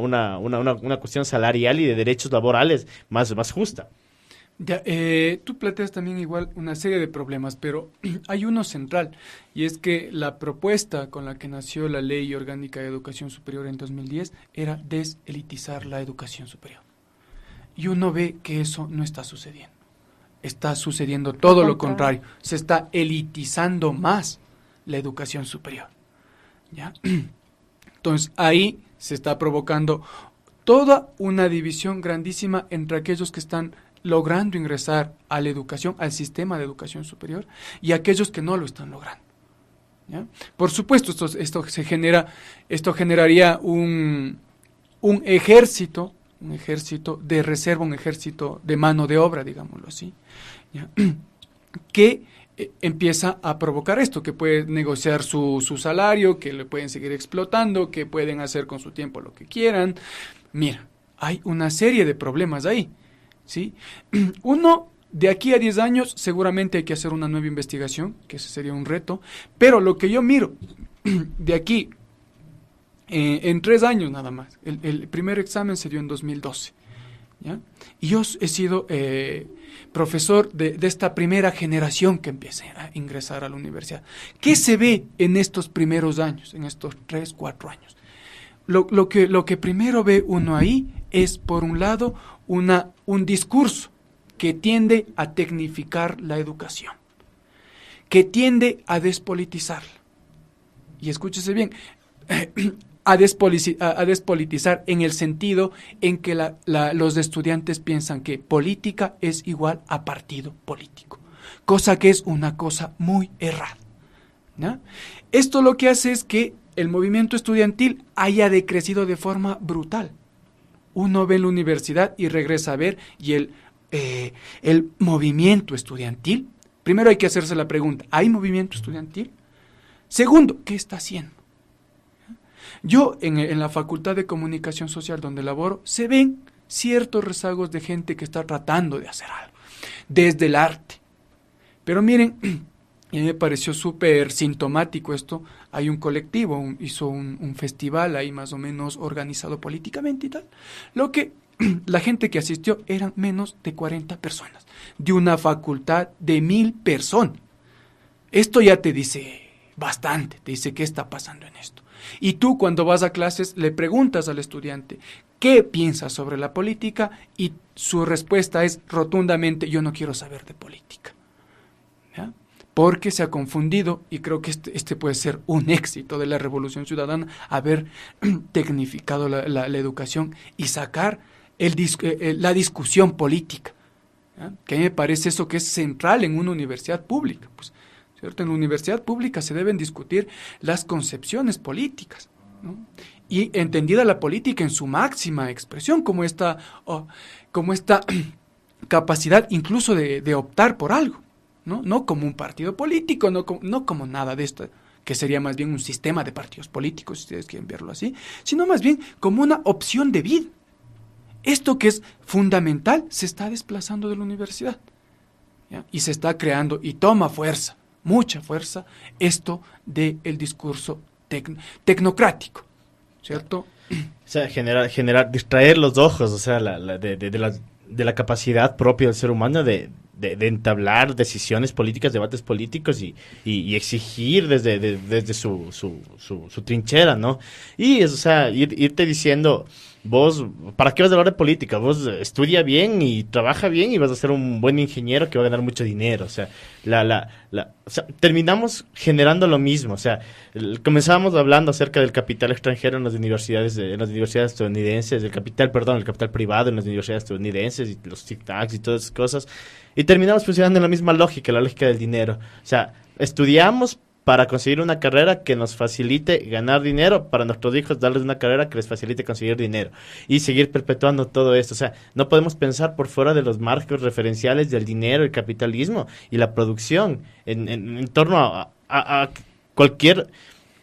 cuestión salarial y de derechos laborales más justa? Ya, tú planteas también igual una serie de problemas, pero hay uno central, y es que la propuesta con la que nació la Ley Orgánica de Educación Superior en 2010 era deselitizar la educación superior. Y uno ve que eso no está sucediendo. Está sucediendo todo lo contrario. Se está elitizando más la educación superior. ¿Ya? Entonces, ahí se está provocando toda una división grandísima entre aquellos que están logrando ingresar a la educación, al sistema de educación superior, y aquellos que no lo están logrando. ¿Ya? Por supuesto, esto generaría un ejército de reserva, un ejército de mano de obra, digámoslo así, ¿ya? Que empieza a provocar esto, que puede negociar su salario, que le pueden seguir explotando, que pueden hacer con su tiempo lo que quieran. Mira, hay una serie de problemas ahí. ¿Sí? Uno, de aquí a 10 años seguramente hay que hacer una nueva investigación, que ese sería un reto, pero lo que yo miro de aquí, en 3 años nada más, el primer examen se dio en 2012, ¿ya? Y yo he sido profesor de esta primera generación que empieza a ingresar a la universidad. ¿Qué se ve en estos primeros años, en estos 3, 4 años? Lo que primero ve uno ahí es, por un lado, un discurso que tiende a tecnificar la educación, que tiende a despolitizarla. Y escúchese bien, a despolitizar en el sentido en que los estudiantes piensan que política es igual a partido político, cosa que es una cosa muy errada, ¿no? Esto lo que hace es que el movimiento estudiantil haya decrecido de forma brutal. Uno ve en la universidad y regresa a ver, y el movimiento estudiantil, primero hay que hacerse la pregunta, ¿hay movimiento estudiantil? Segundo, ¿qué está haciendo? Yo en la Facultad de Comunicación Social donde laboro, se ven ciertos rezagos de gente que está tratando de hacer algo, desde el arte. Pero miren, y a mí me pareció súper sintomático esto, hay un colectivo, hizo un festival ahí más o menos organizado políticamente y tal, lo que la gente que asistió eran menos de 40 personas, de una facultad de 1000 personas. Esto ya te dice bastante, te dice qué está pasando en esto. Y tú cuando vas a clases le preguntas al estudiante, ¿qué piensas sobre la política? Y su respuesta es rotundamente, yo no quiero saber de política. ¿Ya? Porque se ha confundido, y creo que este puede ser un éxito de la Revolución Ciudadana, haber tecnificado la educación y sacar la discusión política, ¿ya? Que a mí me parece eso que es central en una universidad pública, pues, ¿cierto? En la universidad pública se deben discutir las concepciones políticas, ¿no? Y entendida la política en su máxima expresión, como esta capacidad incluso de optar por algo, ¿no? No como un partido político, no como nada de esto, que sería más bien un sistema de partidos políticos, si ustedes quieren verlo así, sino más bien como una opción de vida. Esto que es fundamental se está desplazando de la universidad, ¿ya? Y se está creando, y toma fuerza, mucha fuerza, esto del discurso tecnocrático, ¿cierto? O sea, distraer los ojos, o sea, de la capacidad propia del ser humano de entablar decisiones políticas, debates políticos y exigir desde su trinchera, ¿no? Y, o sea, irte diciendo, vos, ¿para qué vas a hablar de política? Vos estudia bien y trabaja bien y vas a ser un buen ingeniero que va a ganar mucho dinero. O sea, o sea, terminamos generando lo mismo. O sea, comenzábamos hablando acerca del capital extranjero en las universidades estadounidenses, el capital privado en las universidades estadounidenses y los tic-tacs y todas esas cosas. Y terminamos funcionando en la misma lógica, la lógica del dinero. O sea, estudiamos para conseguir una carrera que nos facilite ganar dinero, para nuestros hijos darles una carrera que les facilite conseguir dinero y seguir perpetuando todo esto. O sea, no podemos pensar por fuera de los marcos referenciales del dinero, el capitalismo y la producción en torno a cualquier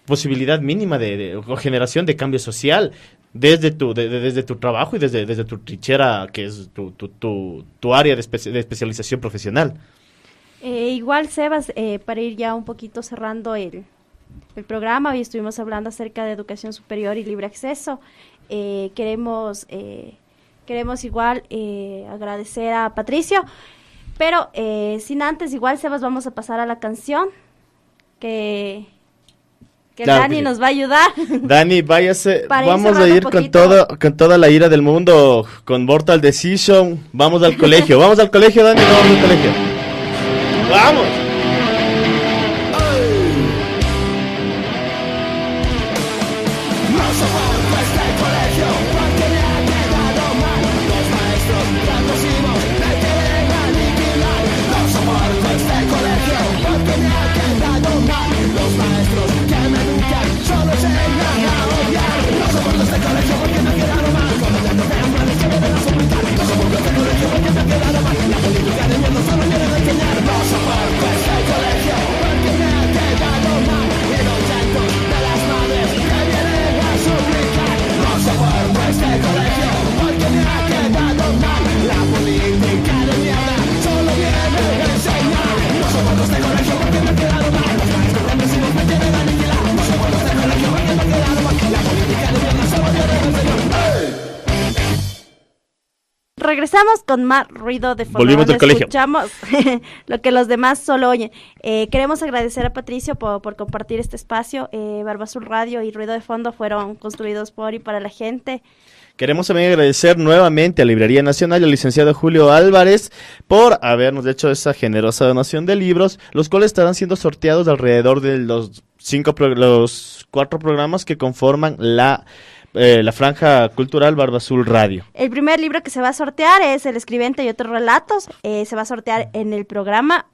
posibilidad mínima o generación de cambio social desde tu trabajo y desde tu trinchera, que es tu área de especialización profesional. Igual, Sebas, para ir ya un poquito cerrando el programa, hoy estuvimos hablando acerca de educación superior y libre acceso. Queremos igual agradecer a Patricio, pero sin antes, igual, Sebas, vamos a pasar a la canción que claro, Dani nos va a ayudar. Dani, váyase, vamos a ir con toda la ira del mundo, con Mortal Decision. Vamos al colegio, Dani, vamos al colegio. ¡Vamos! No soporto este colegio porque me ha quedado mal. Los maestros abusivos me quieren aniquilar. No soporto este colegio porque me ha quedado mal. Los maestros que me educan solo enseñan a odiar. No soporto este colegio porque me ha quedado mal. Cuando te tocan planes que me ven a soportar. No soporto este colegio porque me ha quedado mal. La política de mierda solo quieren enseñar. No soporto este regresamos con más ruido de fondo. Volvimos del colegio. Escuchamos lo que los demás solo oyen. Queremos agradecer a Patricio por compartir este espacio. Barba Azul Radio y Ruido de Fondo fueron construidos por y para la gente. Queremos también agradecer nuevamente a Librería Nacional y al licenciado Julio Álvarez por habernos hecho esa generosa donación de libros, los cuales estarán siendo sorteados alrededor de los 4 programas que conforman la franja cultural Barba Azul Radio. El primer libro que se va a sortear es El escribiente y otros relatos. Se va a sortear en el programa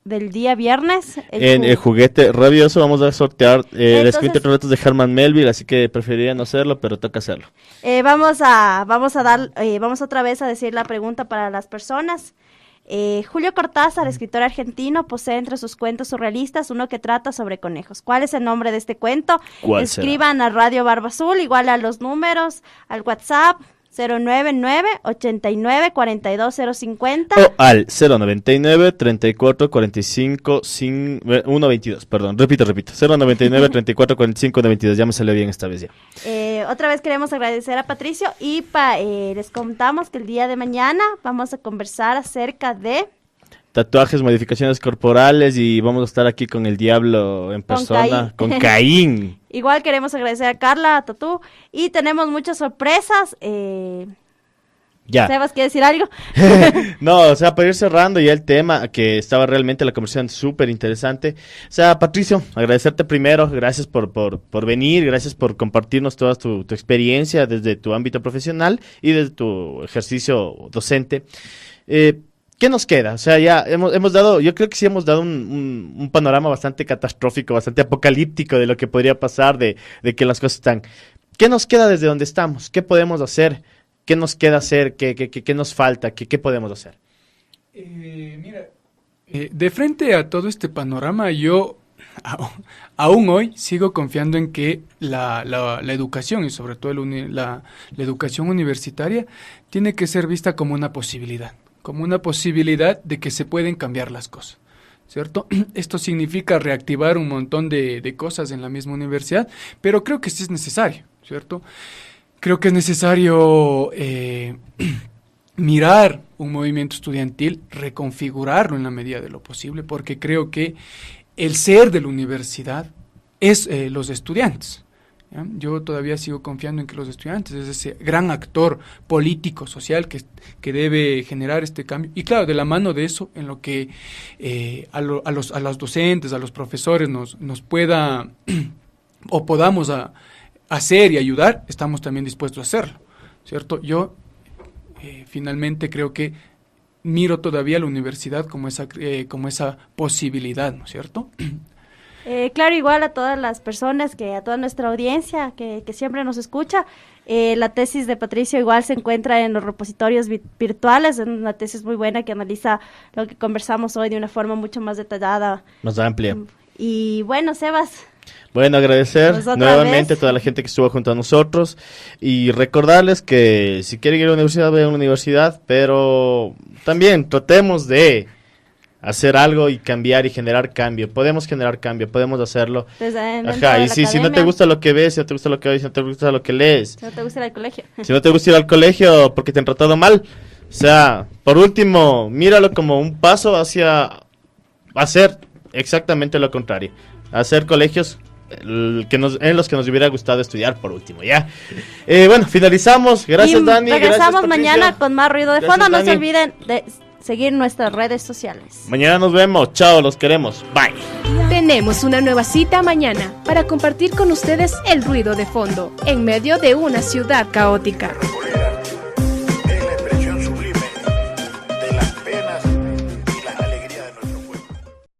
del día viernes. En el juguete rabioso vamos a sortear el escribiente y relatos de Herman Melville, así que preferiría no hacerlo, pero toca hacerlo. Vamos otra vez a decir la pregunta para las personas. Julio Cortázar, escritor argentino, posee entre sus cuentos surrealistas uno que trata sobre conejos. ¿Cuál es el nombre de este cuento? Escriban a Radio Barba Azul, igual a los números, al WhatsApp 099-89-42-050 o al 099-34-45-122. Perdón, repito, 099-34-45-122. Ya me salió bien esta vez ya. Otra vez queremos agradecer a Patricio y les contamos que el día de mañana vamos a conversar acerca de tatuajes, modificaciones corporales y vamos a estar aquí con el diablo en persona, con Caín. Igual queremos agradecer a Carla, a Tatú, y tenemos muchas sorpresas. Ya. ¿Sebas quiere decir algo? No, o sea, para ir cerrando ya el tema, que estaba realmente la conversación súper interesante. O sea, Patricio, agradecerte primero, gracias por venir, gracias por compartirnos toda tu experiencia desde tu ámbito profesional y desde tu ejercicio docente. ¿Qué nos queda? O sea, ya hemos dado, yo creo que sí hemos dado un panorama bastante catastrófico, bastante apocalíptico de lo que podría pasar, de que las cosas están. ¿Qué nos queda desde donde estamos? ¿Qué podemos hacer? ¿Qué nos queda hacer? ¿Qué nos falta? ¿Qué podemos hacer? Mira, de frente a todo este panorama, yo aún hoy sigo confiando en que la educación y sobre todo la educación universitaria tiene que ser vista como una posibilidad de que se pueden cambiar las cosas, ¿cierto? Esto significa reactivar un montón de cosas en la misma universidad, pero creo que sí es necesario, ¿cierto? Creo que es necesario mirar un movimiento estudiantil, reconfigurarlo en la medida de lo posible, porque creo que el ser de la universidad es los estudiantes. ¿Ya? Yo todavía sigo confiando en que los estudiantes es ese gran actor político, social que debe generar este cambio. Y claro, de la mano de eso, en lo que a los docentes, a los profesores nos pueda o podamos hacer y ayudar, estamos también dispuestos a hacerlo, ¿cierto? Yo finalmente creo que miro todavía a la universidad como esa posibilidad, ¿no es cierto? Claro, igual a todas las personas, a toda nuestra audiencia que siempre nos escucha, la tesis de Patricio igual se encuentra en los repositorios virtuales, es una tesis muy buena que analiza lo que conversamos hoy de una forma mucho más detallada. Más amplia. Y bueno, Sebas. Bueno, agradecer nuevamente a toda la gente que estuvo junto a nosotros y recordarles que si quieren ir a la universidad, vayan a la universidad, pero también tratemos de hacer algo y cambiar y generar cambio. Podemos generar cambio, podemos hacerlo. Ajá, y si no te gusta lo que ves, si no te gusta lo que oyes, si no te gusta lo que lees. Si no te gusta ir al colegio. Si no te gusta ir al colegio porque te han tratado mal. O sea, por último, míralo como un paso hacia hacer exactamente lo contrario. Hacer colegios en los que nos hubiera gustado estudiar por último, ¿ya? Bueno, finalizamos. Gracias, Dani. Regresamos gracias, mañana con más ruido de fondo. No Dani. se olviden de seguir nuestras redes sociales. Mañana nos vemos. Chao, los queremos. Bye. Tenemos una nueva cita mañana para compartir con ustedes el ruido de fondo en medio de una ciudad caótica.